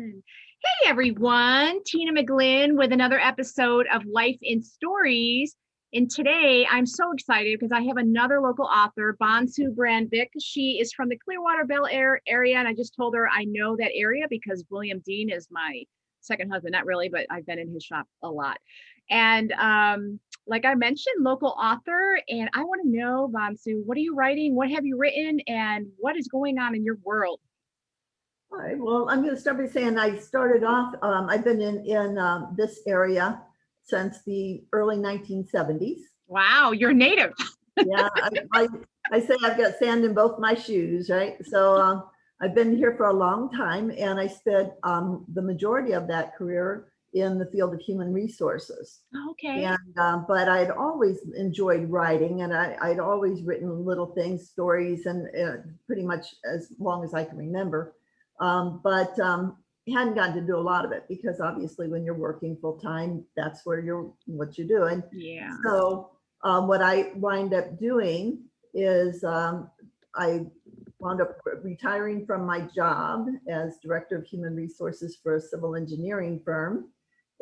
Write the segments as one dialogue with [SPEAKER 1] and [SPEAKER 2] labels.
[SPEAKER 1] on? Hey everyone, Tina McGlynn with another episode of Life in Stories. And today I'm so excited because I have another local author, BonSue Brandvik. She is from the Clearwater Bel Air area, and I just told her I know that area because William Dean is my second husband. Not really, but I've been in his shop a lot. And like I mentioned, local author, and I want to know, BonSue, what are you writing? What have you written? And what is going on in your world?
[SPEAKER 2] All right, well, I'm going to start by saying I started off, I've been in this area since the early 1970s.
[SPEAKER 1] Wow, you're native.
[SPEAKER 2] Yeah, I say I've got sand in both my shoes, right? So I've been here for a long time, and I spent the majority of that career in the field of human resources.
[SPEAKER 1] Okay.
[SPEAKER 2] And but I'd always enjoyed writing, and I'd always written little things, stories, and pretty much as long as I can remember. But hadn't gotten to do a lot of it because obviously when you're working full time, that's what you're doing.
[SPEAKER 1] Yeah.
[SPEAKER 2] So what I wind up doing is I wound up retiring from my job as director of human resources for a civil engineering firm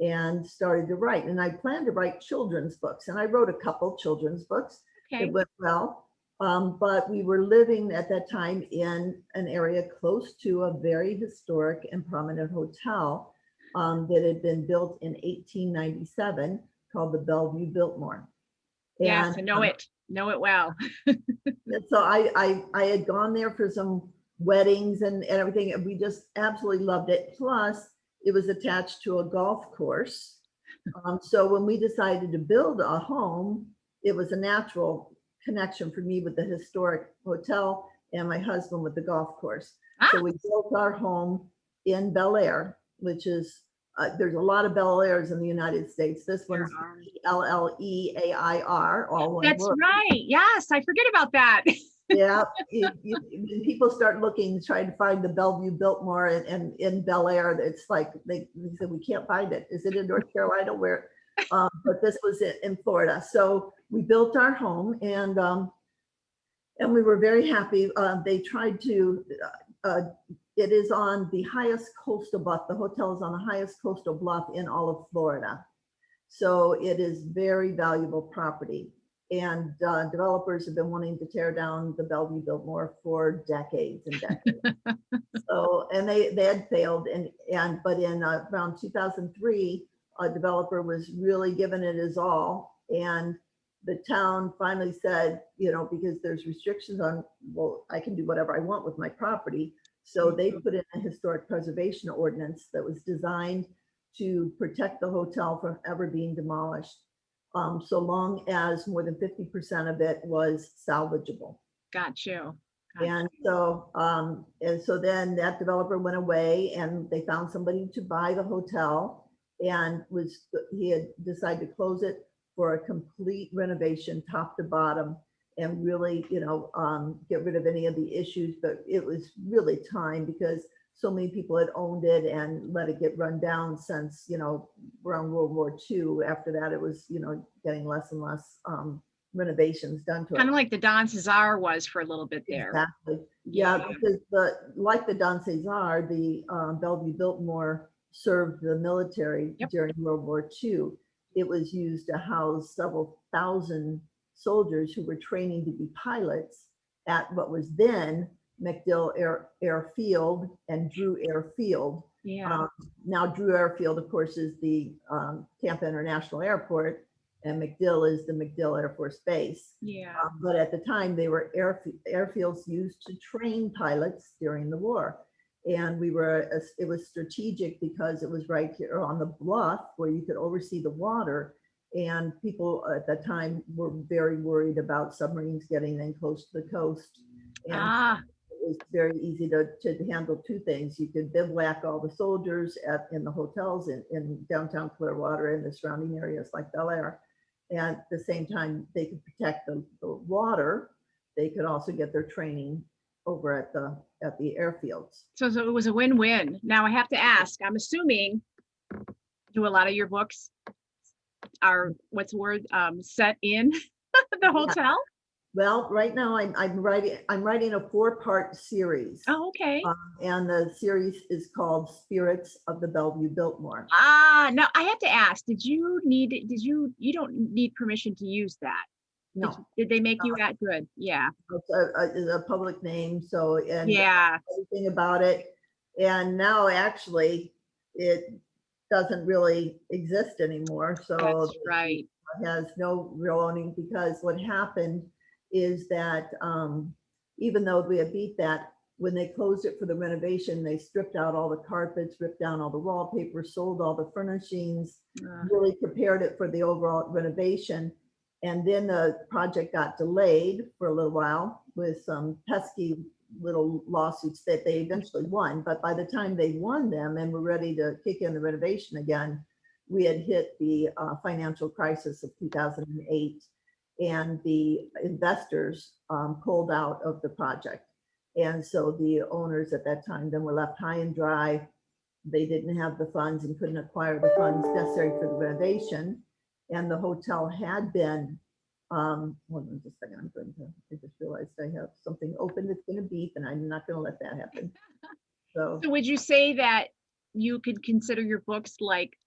[SPEAKER 2] and started to write. And I planned to write children's books, and I wrote a couple children's books.
[SPEAKER 1] Okay.
[SPEAKER 2] It went well. But we were living at that time in an area close to a very historic and prominent hotel that had been built in 1897 called the Belleview Biltmore.
[SPEAKER 1] Yes, I know it well.
[SPEAKER 2] And so I had gone there for some weddings and everything, and we just absolutely loved it. Plus, it was attached to a golf course. So when we decided to build a home, it was a natural connection for me with the historic hotel and my husband with the golf course. So we built our home in Bel Air, which is, there's a lot of Bel Airs in the United States. This one's Lleair, all one
[SPEAKER 1] That's
[SPEAKER 2] word.
[SPEAKER 1] right. Yes, I forget about that.
[SPEAKER 2] Yeah, when people start looking, trying to find the Bellevue Biltmore and in Bel Air, it's like they said, we can't find it. Is it in North Carolina? Where? But this was in Florida. So we built our home, and we were very happy. They tried to. It is on the highest coastal bluff. The hotel is on the highest coastal bluff in all of Florida, so it is very valuable property. And developers have been wanting to tear down the Bellevue Biltmore for decades and decades. So, and they had failed, but in around 2003, a developer was really giving it his all, and the town finally said, because there's restrictions on, well, I can do whatever I want with my property. So they put in a historic preservation ordinance that was designed to protect the hotel from ever being demolished, so long as more than 50% of it was salvageable.
[SPEAKER 1] Got you.
[SPEAKER 2] And so then that developer went away, and they found somebody to buy the hotel, and he had decided to close it for a complete renovation, top to bottom, and really, get rid of any of the issues. But it was really time because so many people had owned it and let it get run down since, around World War II. After that, it was, getting less and less renovations done to it.
[SPEAKER 1] Kind of like the Don Cesar was for a little bit there.
[SPEAKER 2] Exactly. Yeah, because like the Don Cesar, the Bellevue Biltmore served the military during World War II. It was used to house several thousand soldiers who were training to be pilots at what was then MacDill Airfield and Drew Airfield.
[SPEAKER 1] Yeah.
[SPEAKER 2] Now Drew Airfield, of course, is the Tampa International Airport, and MacDill is the MacDill Air Force Base.
[SPEAKER 1] Yeah.
[SPEAKER 2] But at the time, they were airfields used to train pilots during the war. And it was strategic because it was right here on the bluff where you could oversee the water. And people at that time were very worried about submarines getting in close to the coast. And it was very easy to handle two things. You could bivouac all the soldiers in the hotels in downtown Clearwater and the surrounding areas like Bel Air. And at the same time, they could protect the water. They could also get their training over at the airfields.
[SPEAKER 1] So it was a win-win. Now I have to ask, I'm assuming, do a lot of your books are, what's the word, set in the hotel?
[SPEAKER 2] Well, right now I'm writing a 4-part series.
[SPEAKER 1] Oh, okay.
[SPEAKER 2] And the series is called Spirits of the Bellevue Biltmore.
[SPEAKER 1] Now I have to ask, you don't need permission to use that.
[SPEAKER 2] No,
[SPEAKER 1] Did they make you that good? Yeah.
[SPEAKER 2] it's a public name, so, and
[SPEAKER 1] Yeah,
[SPEAKER 2] everything about it. And now actually it doesn't really exist anymore. So
[SPEAKER 1] that's right.
[SPEAKER 2] it has no real owning, because what happened is that even though we had beat that, when they closed it for the renovation, they stripped out all the carpets, ripped down all the wallpaper, sold all the furnishings,
[SPEAKER 1] Uh,
[SPEAKER 2] really prepared it for the overall renovation. And then the project got delayed for a little while with some pesky little lawsuits that they eventually won. But by the time they won them and were ready to kick in the renovation again, we had hit the financial crisis of 2008, and the investors pulled out of the project. And so the owners at that time then were left high and dry. They didn't have the funds and couldn't acquire the funds necessary for the renovation. And the hotel had been, hold on just a second, I just realized I have something open that's gonna beep, and I'm not gonna let that happen. So
[SPEAKER 1] so would you say that you could consider your books like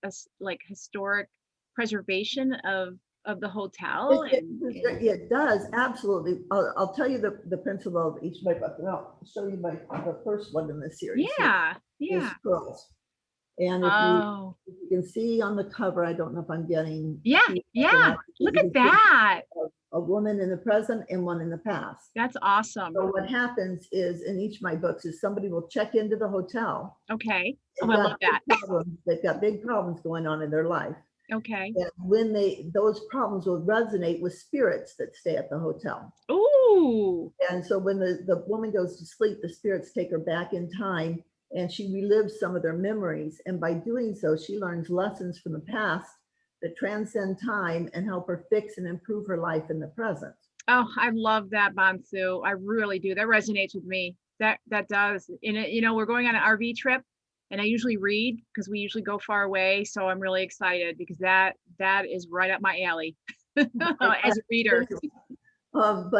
[SPEAKER 1] like historic preservation of the hotel
[SPEAKER 2] it does, absolutely. I'll tell you the principle of each of my book, and I'll show you the first one in the series here
[SPEAKER 1] yeah,
[SPEAKER 2] is
[SPEAKER 1] yeah.
[SPEAKER 2] Pearls. And
[SPEAKER 1] Oh,
[SPEAKER 2] if you can see on the cover, I don't know if I'm getting
[SPEAKER 1] yeah,
[SPEAKER 2] too
[SPEAKER 1] yeah. Look at that.
[SPEAKER 2] a woman in the present and one in the past.
[SPEAKER 1] That's awesome.
[SPEAKER 2] So what happens is in each of my books is somebody will check into the hotel.
[SPEAKER 1] Okay. Oh,
[SPEAKER 2] They've
[SPEAKER 1] I
[SPEAKER 2] got
[SPEAKER 1] love that.
[SPEAKER 2] big problems. They've got big problems going on in their life.
[SPEAKER 1] Okay.
[SPEAKER 2] And when those problems will resonate with spirits that stay at the hotel.
[SPEAKER 1] Ooh.
[SPEAKER 2] And so when the woman goes to sleep, the spirits take her back in time and she relives some of their memories. And by doing so, she learns lessons from the past that transcend time and help her fix and improve her life in the present.
[SPEAKER 1] Oh, I love that, BonSue. I really do. That resonates with me. That does. And we're going on an RV trip, and I usually read because we usually go far away. So I'm really excited because that is right up my alley as a reader.
[SPEAKER 2] But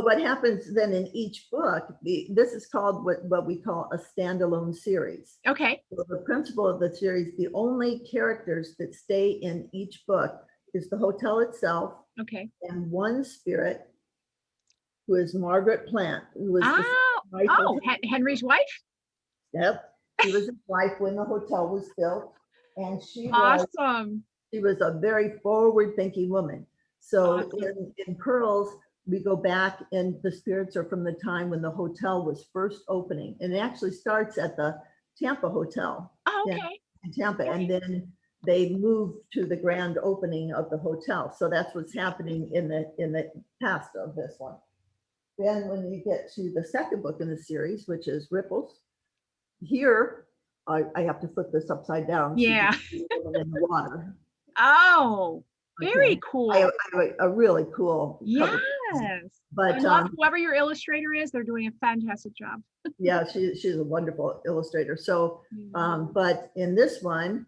[SPEAKER 2] what happens then in each book, this is called what we call a standalone series.
[SPEAKER 1] Okay.
[SPEAKER 2] So the principle of the series, the only characters that stay in each book is the hotel itself
[SPEAKER 1] Okay.
[SPEAKER 2] and one spirit who is Margaret Plant, who was the wife of
[SPEAKER 1] Henry's wife.
[SPEAKER 2] Yep, she was his wife when the hotel was built, and
[SPEAKER 1] Awesome.
[SPEAKER 2] she was a very forward-thinking woman. So
[SPEAKER 1] Awesome.
[SPEAKER 2] in Pearls, we go back and the spirits are from the time when the hotel was first opening. And it actually starts at the Tampa Hotel
[SPEAKER 1] Oh, okay.
[SPEAKER 2] in Tampa.
[SPEAKER 1] Okay.
[SPEAKER 2] And then they moved to the grand opening of the hotel. So that's what's happening in the past of this one. Then when you get to the second book in the series, which is Ripples, here, I have to flip this upside down.
[SPEAKER 1] Yeah.
[SPEAKER 2] So you can see it in the water.
[SPEAKER 1] Oh, very
[SPEAKER 2] Okay.
[SPEAKER 1] cool.
[SPEAKER 2] I have a really cool cover.
[SPEAKER 1] Yes.
[SPEAKER 2] But
[SPEAKER 1] I love whoever your illustrator is. They're doing a fantastic job.
[SPEAKER 2] yeah, she's a wonderful illustrator. So, but in this one,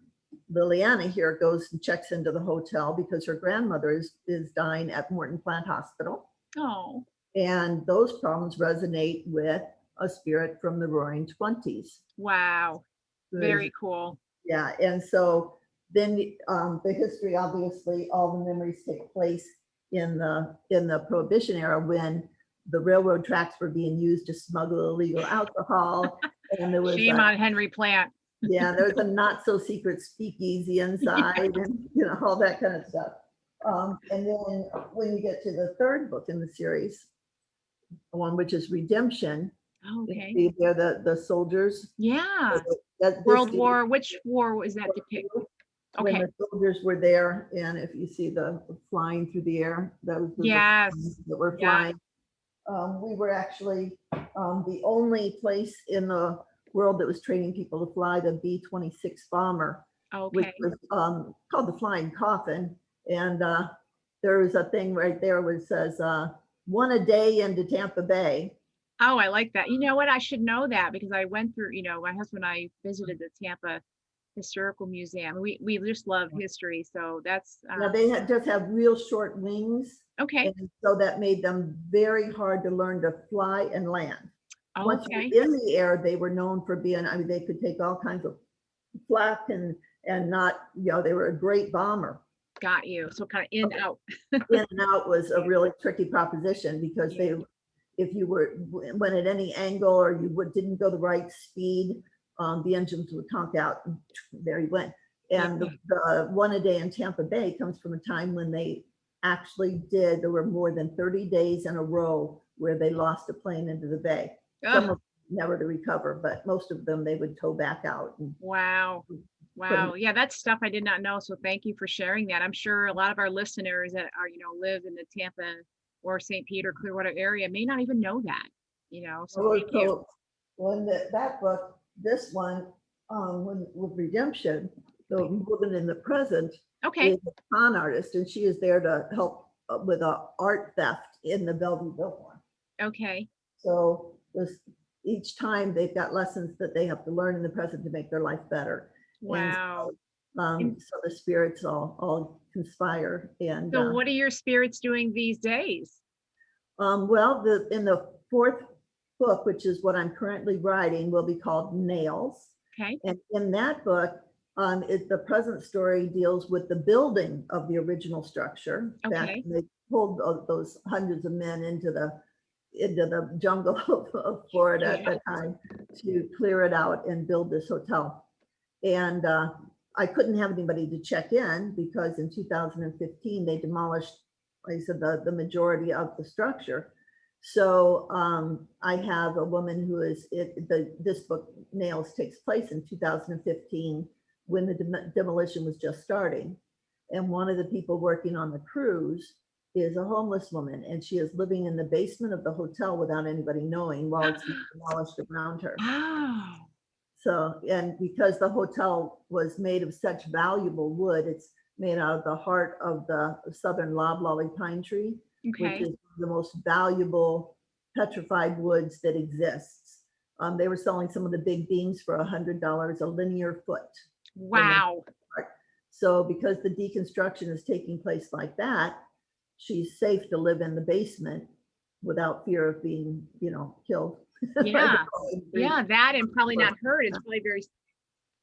[SPEAKER 2] Liliana here goes and checks into the hotel because her grandmother is dying at Morton Plant Hospital.
[SPEAKER 1] Oh.
[SPEAKER 2] And those problems resonate with a spirit from the Roaring Twenties.
[SPEAKER 1] Wow. Very cool.
[SPEAKER 2] Yeah, and so then the history, obviously, all the memories take place in the Prohibition era when the railroad tracks were being used to smuggle illegal alcohol, and there was
[SPEAKER 1] shame on Henry Plant.
[SPEAKER 2] Yeah, there was a not so secret speakeasy inside, and all that kind of stuff. And then when you get to the third book in the series, the one which is Redemption,
[SPEAKER 1] okay,
[SPEAKER 2] they're the soldiers.
[SPEAKER 1] Yeah.
[SPEAKER 2] World
[SPEAKER 1] War. Which war was that depicted?
[SPEAKER 2] When the soldiers were there, and if you see the flying through the air, those were the that were flying. We were actually the only place in the world that was training people to fly the B-26 bomber, which was called the Flying Coffin. And there was a thing right there where it says, one a day into Tampa Bay.
[SPEAKER 1] Oh, I like that. You know what? I should know that because I went through, my husband and I visited the Tampa Historical museum. We just love history, so that's
[SPEAKER 2] Now they just have real short wings,
[SPEAKER 1] okay.
[SPEAKER 2] and so that made them very hard to learn to fly and land. Once
[SPEAKER 1] Okay,
[SPEAKER 2] you're in the air, they were known for being, I mean, they could take all kinds of flak and not, they were a great bomber.
[SPEAKER 1] got you. So kind of in
[SPEAKER 2] Okay.
[SPEAKER 1] out.
[SPEAKER 2] In and out was a really tricky proposition because
[SPEAKER 1] Yeah.
[SPEAKER 2] if you went at any angle or you didn't go the right speed, the engines would conk out and there you went. And
[SPEAKER 1] Yeah.
[SPEAKER 2] the one a day in Tampa Bay comes from a time when they actually there were more than 30 days in a row where they lost a plane into the bay. Some of
[SPEAKER 1] Ugh,
[SPEAKER 2] them never to recover, but most of them they would tow back out and
[SPEAKER 1] wow.
[SPEAKER 2] put them.
[SPEAKER 1] Wow. Yeah, that's stuff I did not know. So thank you for sharing that. I'm sure a lot of our listeners that are, live in the Tampa or St. Peter, Clearwater area may not even know that, so thank you.
[SPEAKER 2] So when that book, this one, with Redemption, the woman in the present
[SPEAKER 1] Okay.
[SPEAKER 2] is a con artist, and she is there to help with a art theft in the Bellevue Biltmore.
[SPEAKER 1] Okay.
[SPEAKER 2] So each time they've got lessons that they have to learn in the present to make their life better. And
[SPEAKER 1] Wow.
[SPEAKER 2] so the spirits all conspire. And
[SPEAKER 1] So what are your spirits doing these days?
[SPEAKER 2] well, in the fourth book, which is what I'm currently writing, will be called Nails.
[SPEAKER 1] Okay.
[SPEAKER 2] And in that book, the present story deals with the building of the original structure. Back
[SPEAKER 1] Okay.
[SPEAKER 2] when they pulled those hundreds of men into the jungle of Florida at
[SPEAKER 1] Yeah.
[SPEAKER 2] that time to clear it out and build this hotel. And I couldn't have anybody to check in because in 2015 they demolished, like I said, the majority of the structure. So I have a woman who this book Nails takes place in 2015 when the demolition was just starting. And one of the people working on the cruise is a homeless woman, and she is living in the basement of the hotel without anybody knowing while it's being demolished around her.
[SPEAKER 1] Wow.
[SPEAKER 2] So, and because the hotel was made of such valuable wood, it's made out of the heart of the southern loblolly pine tree, which
[SPEAKER 1] Okay.
[SPEAKER 2] is the most valuable petrified woods that exists. They were selling some of the big beams for $100 a linear foot.
[SPEAKER 1] Wow.
[SPEAKER 2] So because the deconstruction is taking place like that, she's safe to live in the basement without fear of being, killed.
[SPEAKER 1] Yeah. Yeah, that and probably not hurt. It's probably very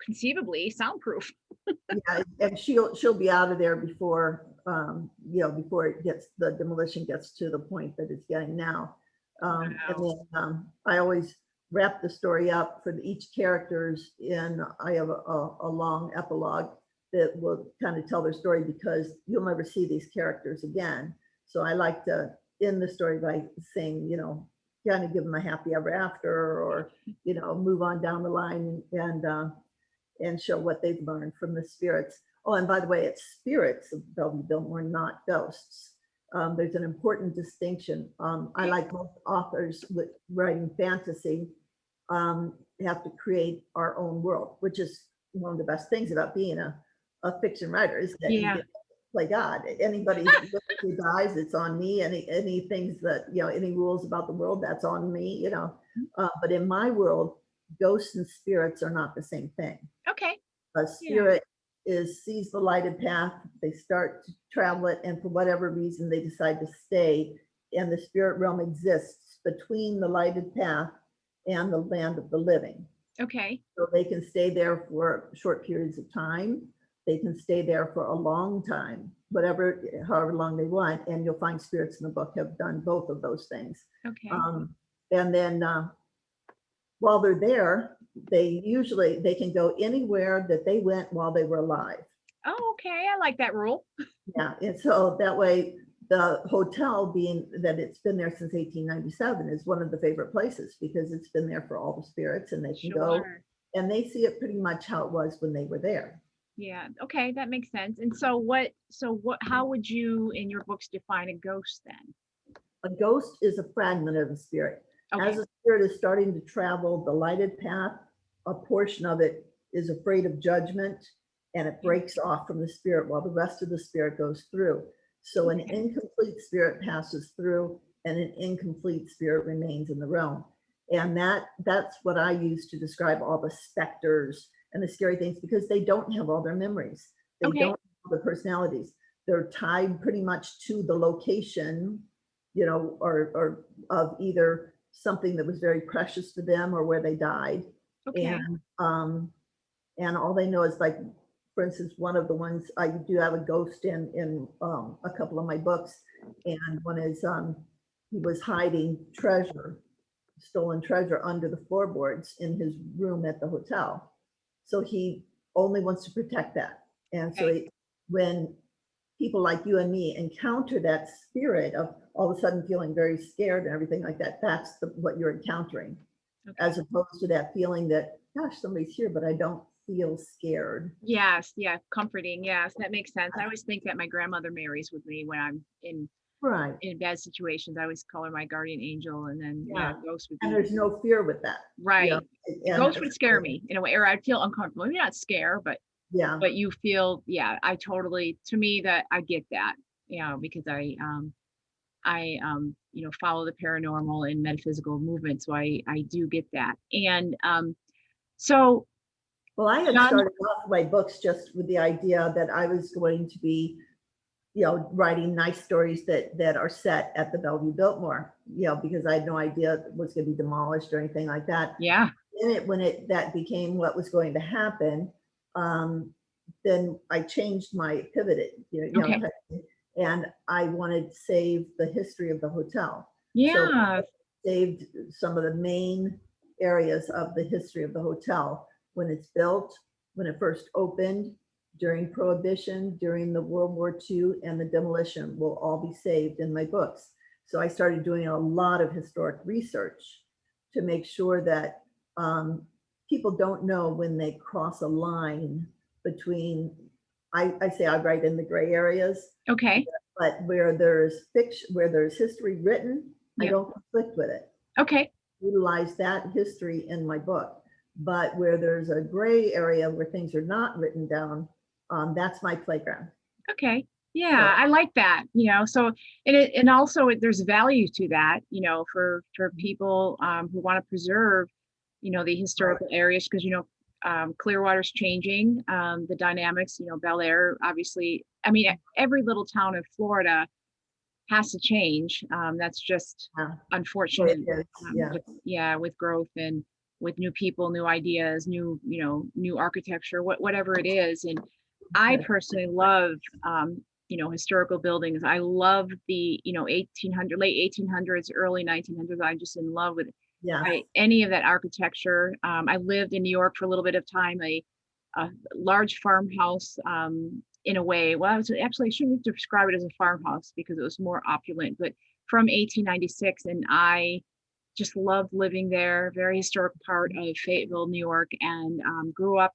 [SPEAKER 1] conceivably soundproof.
[SPEAKER 2] Yeah, and she'll be out of there before before the demolition gets to the point that it's getting now. And
[SPEAKER 1] Wow.
[SPEAKER 2] then I always wrap the story up for each characters I have a long epilogue that will kind of tell their story because you'll never see these characters again. So I like to end the story by saying, kind of give them a happy ever after or, move on down the line and show what they've learned from the spirits. Oh, and by the way, it's spirits of Bellevue Biltmore, not ghosts. There's an important distinction. I like most authors with writing fantasy have to create our own world, which is one of the best things about being a fiction writer is that you
[SPEAKER 1] Yeah.
[SPEAKER 2] get to play God. Anybody who dies, it's on me. Any things that, any rules about the world, that's on me, but in my world, ghosts and spirits are not the same thing.
[SPEAKER 1] Okay.
[SPEAKER 2] A
[SPEAKER 1] Yeah.
[SPEAKER 2] spirit sees the lighted path, they start to travel it, and for whatever reason they decide to stay. And the spirit realm exists between the lighted path and the land of the living.
[SPEAKER 1] Okay.
[SPEAKER 2] So they can stay there for short periods of time. They can stay there for a long time, however long they want. And you'll find spirits in the book have done both of those things.
[SPEAKER 1] Okay.
[SPEAKER 2] And then while they're there, they can go anywhere that they went while they were alive.
[SPEAKER 1] Oh, okay. I like that rule.
[SPEAKER 2] Yeah, and so that way the hotel, being that it's been there since 1897, is one of the favorite places because it's been there for all the spirits and they can go
[SPEAKER 1] Sure.
[SPEAKER 2] and they see it pretty much how it was when they were there.
[SPEAKER 1] Yeah. Okay, that makes sense. And how would you in your books define a ghost then?
[SPEAKER 2] A ghost is a fragment of the spirit.
[SPEAKER 1] Okay.
[SPEAKER 2] As a spirit is starting to travel the lighted path, a portion of it is afraid of judgment and it breaks off from the spirit while the rest of the spirit goes through. So an
[SPEAKER 1] Okay.
[SPEAKER 2] incomplete spirit passes through and an incomplete spirit remains in the realm. And that's what I use to describe all the specters and the scary things, because they don't have all their memories. They
[SPEAKER 1] Okay.
[SPEAKER 2] don't have the personalities. They're tied pretty much to the location, you know, or of either something that was very precious to them or where they died.
[SPEAKER 1] Okay.
[SPEAKER 2] And all they know is, like, for instance, one of the ones I do have a ghost in a couple of my books, and one is he was hiding treasure, stolen treasure, under the floorboards in his room at the hotel. So he only wants to protect that. And so
[SPEAKER 1] Okay.
[SPEAKER 2] when people like you and me encounter that spirit of all of a sudden feeling very scared and everything like that, that's what you're encountering,
[SPEAKER 1] Okay.
[SPEAKER 2] as opposed to that feeling that, gosh, somebody's here, but I don't feel scared.
[SPEAKER 1] Yes. Yeah. Comforting. Yes. That makes sense. I always think that my grandmother marries with me when I'm
[SPEAKER 2] Right.
[SPEAKER 1] in bad situations. I always call her my guardian angel. And then,
[SPEAKER 2] Yeah.
[SPEAKER 1] yeah, ghost would
[SPEAKER 2] And
[SPEAKER 1] be
[SPEAKER 2] there's no fear with that. You know,
[SPEAKER 1] right. The
[SPEAKER 2] and
[SPEAKER 1] ghost would scare me in a way, or I'd feel uncomfortable. Maybe not scare,
[SPEAKER 2] yeah,
[SPEAKER 1] but you feel, yeah, I totally, to me, that I get that, you know, because you know, follow the paranormal and metaphysical movement. So I do get that. And so
[SPEAKER 2] well, I had
[SPEAKER 1] John,
[SPEAKER 2] started off my books just with the idea that I was going to be, you know, writing nice stories that are set at the Bellevue Biltmore, you know, because I had no idea it was going to be demolished or anything like that.
[SPEAKER 1] yeah,
[SPEAKER 2] And when that became what was going to happen, um, then I changed my pivoted,
[SPEAKER 1] okay,
[SPEAKER 2] and I wanted to save the history of the hotel. So
[SPEAKER 1] yeah,
[SPEAKER 2] saved some of the main areas of the history of the hotel, when it's built, when it first opened, during Prohibition, during the World War II, and the demolition will all be saved in my books. So I started doing a lot of historic research to make sure that people don't know when they cross a line between, I say I write in the gray areas,
[SPEAKER 1] okay,
[SPEAKER 2] but where there's fiction, where there's history written, I
[SPEAKER 1] yeah,
[SPEAKER 2] don't conflict with it.
[SPEAKER 1] okay,
[SPEAKER 2] Utilize that history in my book. But where there's a gray area where things are not written down, that's my playground.
[SPEAKER 1] okay.
[SPEAKER 2] So
[SPEAKER 1] Yeah, I like that, you know. So and also there's value to that, you know, for people who want to preserve, you know, the
[SPEAKER 2] right,
[SPEAKER 1] historical areas because you know Clearwater's changing, the dynamics, you know, Bel Air, obviously. I mean, every little town in Florida has to change. That's just
[SPEAKER 2] yeah, so it
[SPEAKER 1] unfortunate.
[SPEAKER 2] is, yeah,
[SPEAKER 1] Yeah, with growth and with new people, new ideas, new, you know, new architecture, whatever it is. And I
[SPEAKER 2] okay,
[SPEAKER 1] personally love, you know, historical buildings. I love the, you know, late 1800s, early 1900s. I'm just in love with
[SPEAKER 2] yes,
[SPEAKER 1] any of that architecture. I lived in New York for a little bit of time, a large farmhouse, in a way. Well, I was actually, I shouldn't describe it as a farmhouse because it was more opulent, but from 1896. And I just loved living there, very historical part of Fayetteville, New York, and grew up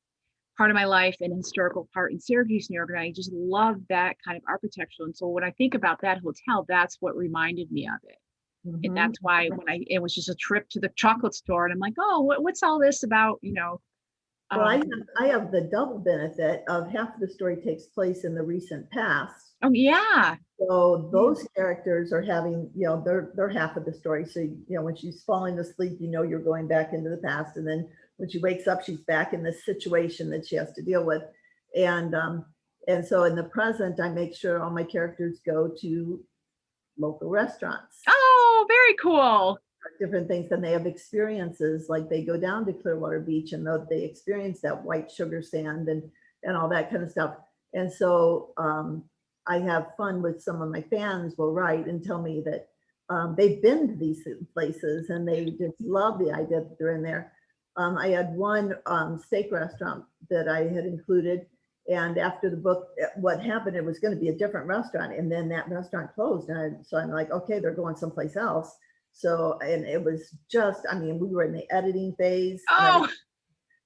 [SPEAKER 1] part of my life in a historical part in Syracuse, New York. And I just love that kind of architecture. And so when I think about that hotel, that's what reminded me of it. And
[SPEAKER 2] mhm.
[SPEAKER 1] that's why it was just a trip to the chocolate store and I'm like, oh, what's all this about? You know,
[SPEAKER 2] Well,
[SPEAKER 1] um,
[SPEAKER 2] I have the double benefit of half of the story takes place in the recent past.
[SPEAKER 1] oh yeah.
[SPEAKER 2] So
[SPEAKER 1] Yeah.
[SPEAKER 2] those characters are having, you know, they're half of the story. So, you know, when she's falling asleep, you know, you're going back into the past. And then when she wakes up, she's back in this situation that she has to deal with. And so in the present, I make sure all my characters go to local restaurants,
[SPEAKER 1] Oh, very cool.
[SPEAKER 2] different things, and they have experiences, like they go down to Clearwater Beach and they experience that white sugar sand and all that kind of stuff. And so I have fun with some of my fans will write and tell me that they've been to these places and they just love the idea that they're in there. I had one steak restaurant that I had included, and after the book, what happened, it was going to be a different restaurant, and then that restaurant closed, and so I'm like, okay, they're going someplace else. So, and it was just, I mean, we were in the editing phase and
[SPEAKER 1] Oh,
[SPEAKER 2] everything.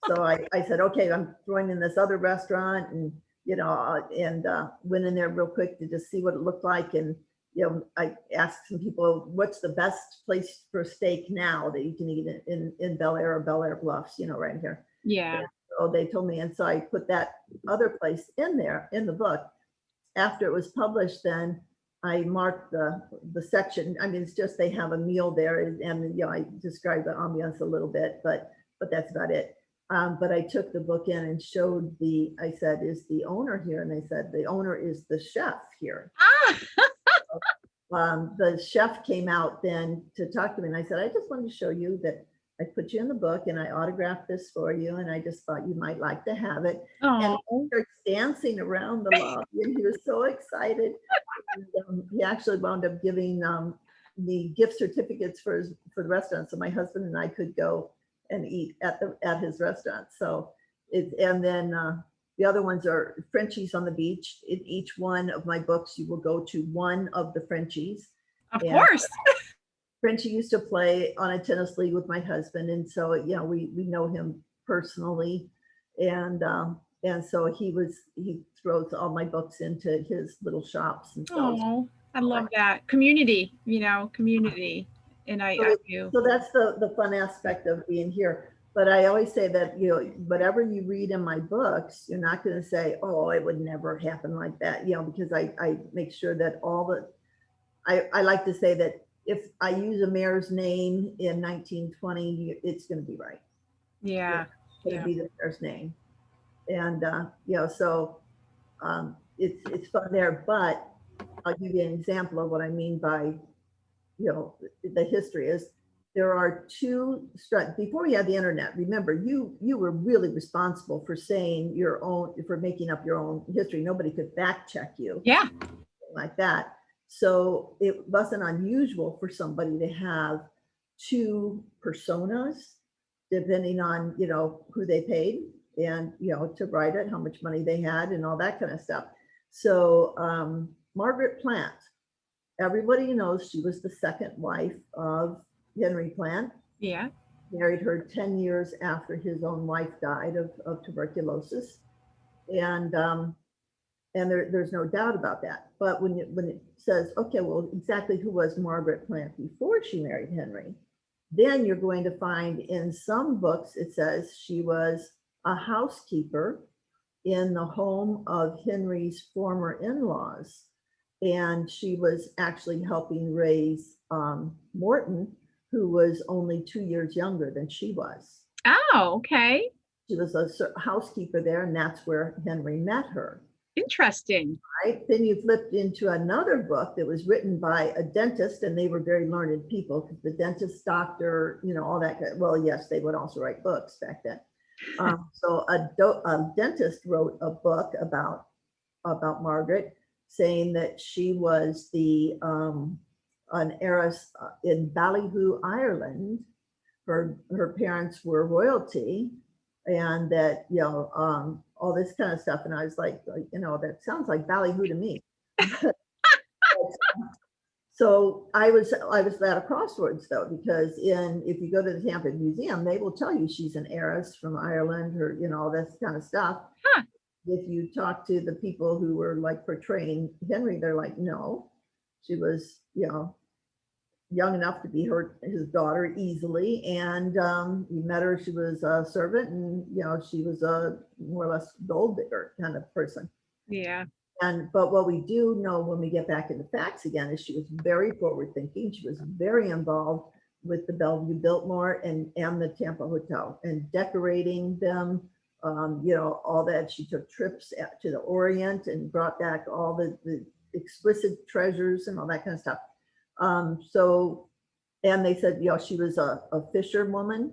[SPEAKER 2] So I said, okay, I'm throwing in this other restaurant, and, you know, and went in there real quick to just see what it looked like. And, you know, I asked some people, what's the best place for steak now that you can eat in Bel Air or Bel Air Bluffs, you know, right here.
[SPEAKER 1] yeah.
[SPEAKER 2] And so they told me. And so I put that other place in there in the book. After it was published, then I marked the section. I mean, it's just they have a meal there, and you know, I described the ambiance a little bit, but that's about it. But I took the book in and showed I said, is the owner here? And they said, the owner is the chef here.
[SPEAKER 1] Ah,
[SPEAKER 2] The chef came out then to talk to me, and I said, I just wanted to show you that I put you in the book and I autographed this for you, and I just thought you might like to have it. And he
[SPEAKER 1] oh,
[SPEAKER 2] starts dancing around the lobby, and he was so excited. And, he actually wound up giving the gift certificates for the restaurant, so my husband and I could go and eat at his restaurant. So and then the other ones are Frenchies on the Beach. In each one of my books, you will go to one of the Frenchies.
[SPEAKER 1] of
[SPEAKER 2] And
[SPEAKER 1] course.
[SPEAKER 2] Frenchie used to play on a tennis league with my husband, and so we know him personally, and so he throws all my books into his little shops and sells.
[SPEAKER 1] Oh, I love that community, community. And I do.
[SPEAKER 2] So that's the fun aspect of being here. But I always say that, whatever you read in my books, you're not going to say, oh, it would never happen like that, because I make sure that I like to say that if I use a mayor's name in 1920, it's going to be right.
[SPEAKER 1] Yeah.
[SPEAKER 2] It's going to be the mayor's name. And, so it's fun there. But I'll give you an example of what I mean by, the history is there are before we had the internet, remember, you were really responsible for saying for making up your own history. Nobody could fact check you.
[SPEAKER 1] Yeah.
[SPEAKER 2] Like that. So it wasn't unusual for somebody to have two personas, depending on, who they paid and, to write it, how much money they had and all that kind of stuff. So Margaret Plant, everybody knows she was the second wife of Henry Plant.
[SPEAKER 1] Yeah.
[SPEAKER 2] Married her 10 years after his own wife died of tuberculosis. And there's no doubt about that. But when it says, okay, well, exactly who was Margaret Plant before she married Henry, then you're going to find in some books, it says she was a housekeeper in the home of Henry's former in-laws. And she was actually helping raise Morton, who was only 2 years younger than she was.
[SPEAKER 1] Oh, okay.
[SPEAKER 2] She was a housekeeper there, and that's where Henry met her.
[SPEAKER 1] Interesting.
[SPEAKER 2] Right. Then you flipped into another book that was written by a dentist, and they were very learned people, because the dentist, doctor, all that. Well, yes, they would also write books back then. So a dentist wrote a book about Margaret, saying that she was an heiress in Belleview, Ireland. Her parents were royalty, and that all this kind of stuff. And I was like, that sounds like ballyhoo to me. So I was at a crossroads, though, because if you go to the Tampa Museum, they will tell you she's an heiress from Ireland, or all this kind of stuff.
[SPEAKER 1] Huh.
[SPEAKER 2] If you talk to the people who were like portraying Henry, they're like, no, she was young enough to be his daughter easily, and he met her. She was a servant, and she was a more or less gold digger kind of person.
[SPEAKER 1] Yeah.
[SPEAKER 2] But what we do know when we get back into facts again is she was very forward thinking. She was very involved with the Bellevue Biltmore and the Tampa Hotel, and decorating them, all that. She took trips to the Orient and brought back all the exquisite treasures and all that kind of stuff. And they said, she was a fisherwoman.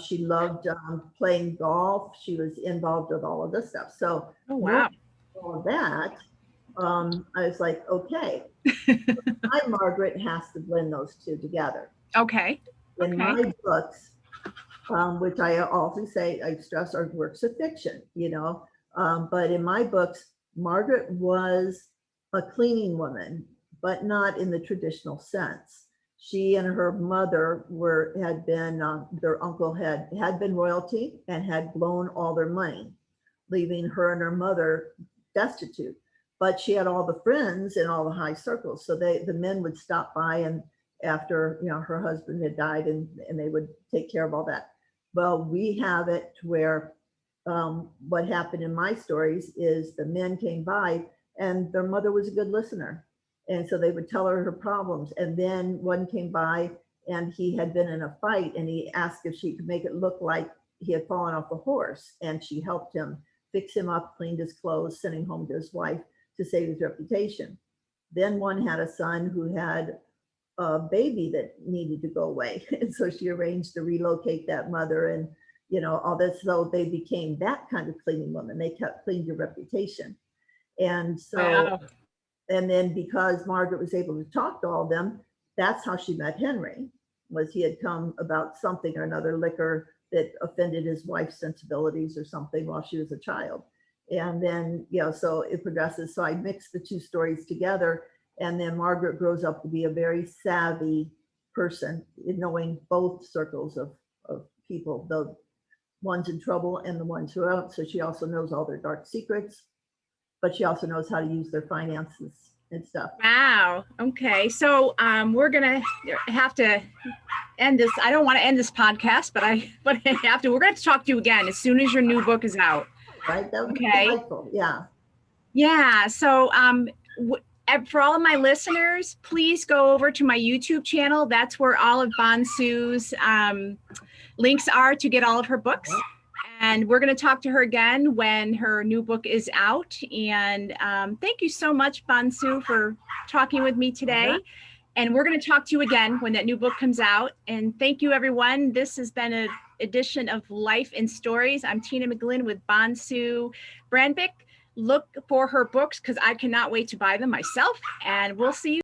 [SPEAKER 2] She loved playing golf. She was involved with all of this stuff. So,
[SPEAKER 1] oh, wow.
[SPEAKER 2] All of that, I was like, okay, my Margaret has to blend those two together.
[SPEAKER 1] Okay.
[SPEAKER 2] In my books, which I also say, I stress, are works of fiction, but in my books, Margaret was a cleaning woman, but not in the traditional sense. She and her mother had been, their uncle had been royalty and had blown all their money, leaving her and her mother destitute. But she had all the friends in all the high circles. So the men would stop by, and after, her husband had died, and they would take care of all that. Well, we have it to where what happened in my stories is the men came by, and their mother was a good listener. And so they would tell her problems. And then one came by, and he had been in a fight, and he asked if she could make it look like he had fallen off the horse, and she helped him fix him up, cleaned his clothes, sent him home to his wife to save his reputation. Then one had a son who had a baby that needed to go away. And so she arranged to relocate that mother and, all this. So they became that kind of cleaning woman. They kept cleaning your reputation. And so,
[SPEAKER 1] Wow.
[SPEAKER 2] and then because Margaret was able to talk to all of them, that's how she met Henry, was he had come about something or another, liquor that offended his wife's sensibilities or something while she was a child. And then, so it progresses. So I mixed the two stories together. And then Margaret grows up to be a very savvy person in knowing both circles of people, the ones in trouble and the ones who aren't. So she also knows all their dark secrets, but she also knows how to use their finances and stuff.
[SPEAKER 1] Wow. Okay. So we're gonna have to end this. I don't want to end this podcast, but I have to. We're gonna have to talk to you again as soon as your new book is out.
[SPEAKER 2] Right. That would be
[SPEAKER 1] Okay.
[SPEAKER 2] delightful. Yeah.
[SPEAKER 1] Yeah. So for all of my listeners, please go over to my YouTube channel. That's where all of BonSue's links are to get all of her books. And we're going to talk to her again when her new book is out. And thank you so much, BonSue, for talking with me today. And we're going to talk to you again when that new book comes out. And thank you, everyone. This has been an edition of Life in Stories. I'm Tina McGlynn with BonSue Brandvik. Look for her books because I cannot wait to buy them myself. And we'll see you.